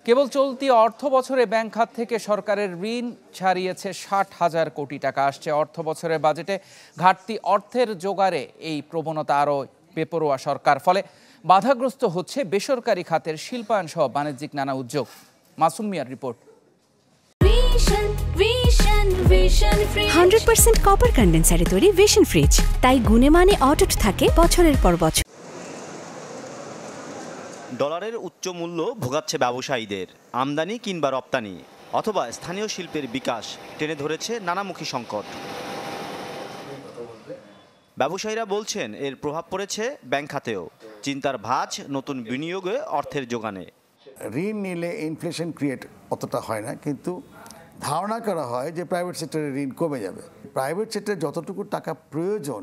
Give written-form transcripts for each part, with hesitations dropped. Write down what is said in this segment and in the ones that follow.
কেবল চলতি অর্থ বছরে ব্যাংক খাত থেকে সরকারের ঋণ ছাড়িয়েছে ৬০,০০০ কোটি টাকা। আসছে অর্থ বছরের বাজেটে ঘাটতি অর্থের জোগাড়ে এই প্রবণতা আরও বেপরোয়া সরকার। ফলে বাধাগ্রস্ত হচ্ছে বেসরকারি খাতের শিল্পায়ন সহ বাণিজ্যিক নানা উদ্যোগ। মাসুম মিয়ার রিপোর্ট। 100% কপার কন্ডেন্সারে তৈরি ভিশন ফ্রিজ, তাই গুণে মানে অটুট থাকে বছরের পর বছর। ডলারের উচ্চ মূল্য ভোগাচ্ছে ব্যবসায়ীদের। আমদানি কিংবা রপ্তানি অথবা স্থানীয় শিল্পের বিকাশ টেনে ধরেছে নানামুখী সংকট। ব্যবসায়ীরা বলছেন এর প্রভাব পড়েছে ব্যাংক খাতেও। চিন্তার ভাঁজ নতুন বিনিয়োগে অর্থের যোগানে। ঋণ নিলে ইনফ্লেশন ক্রিয়েট অতটা হয় না, কিন্তু ধারণা করা হয় যে প্রাইভেট সেক্টরে ঋণ কমে যাবে। প্রাইভেট সেক্টরে যতটুকু টাকা প্রয়োজন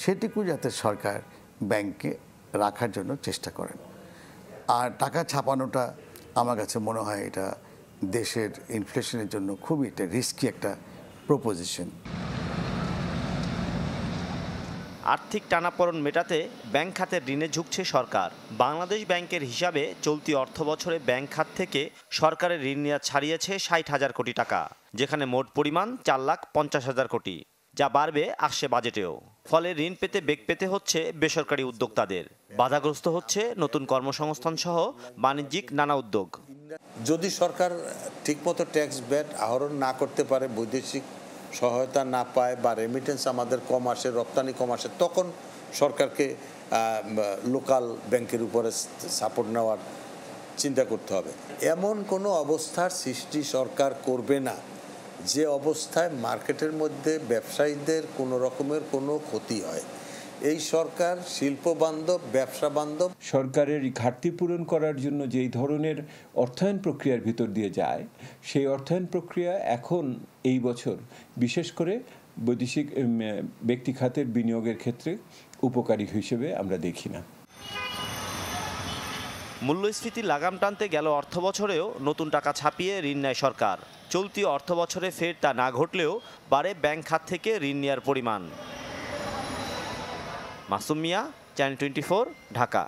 সেটুকু যাতে সরকার ব্যাংকে রাখার জন্য চেষ্টা করেন। আর টাকা ছাপানোটা আমার কাছে মনে হয় এটা দেশের ইনফ্লেশনের জন্য খুবই একটা রিস্কি একটা প্রপোজিশন। আর্থিক টানাপোড়েন মেটাতে ব্যাংক খাতের ঋণে ঝুঁকছে সরকার। বাংলাদেশ ব্যাংকের হিসাবে চলতি অর্থ বছরে ব্যাংক খাত থেকে সরকারের ঋণ নেওয়া ছাড়িয়েছে ৬০,০০০ কোটি টাকা, যেখানে মোট পরিমাণ ৪,৫০,০০০ কোটি, যা বাড়বে আসছে বাজেটেও। ফলে ঋণ পেতে বেগ পেতে হচ্ছে বেসরকারি উদ্যোক্তাদের। বাধাগ্রস্ত হচ্ছে নতুন কর্মসংস্থান সহ বাণিজ্যিক নানা উদ্যোগ। যদি সরকার ঠিকমতো ট্যাক্স ব্যাট আহরণ না করতে পারে, বৈদেশিক সহায়তা না পায় বা রেমিটেন্স আমাদের কম আসে, রপ্তানি কম আসে, তখন সরকারকে লোকাল ব্যাংকের উপরে সাপোর্ট নেওয়ার চিন্তা করতে হবে। এমন কোনো অবস্থার সৃষ্টি সরকার করবে না যে অবস্থায় মার্কেটের মধ্যে ব্যবসায়ীদের কোনো রকমের কোনো ক্ষতি হয়। এই সরকার শিল্প বান্ধব, ব্যবসা বান্ধব। সরকারের ঘাটতি পূরণ করার জন্য যেই ধরনের অর্থায়ন প্রক্রিয়ার ভিতর দিয়ে যায়, সেই অর্থায়ন প্রক্রিয়া এখন এই বছর বিশেষ করে বৈদেশিক ব্যক্তি খাতের বিনিয়োগের ক্ষেত্রে উপকারী হিসেবে আমরা দেখি না। মূল্যস্ফীতির লাগাম টানতে গেল অর্থ বছরেও নতুন টাকা ছাপিয়ে ঋণ নেয় সরকার। চলতি অর্থ বছরে ফের তা না ঘটলেও বাড়ে ব্যাংক খাত থেকে ঋণ নেওয়ার পরিমাণ। মাসুম মিয়া, চ্যানেল 24, ঢাকা।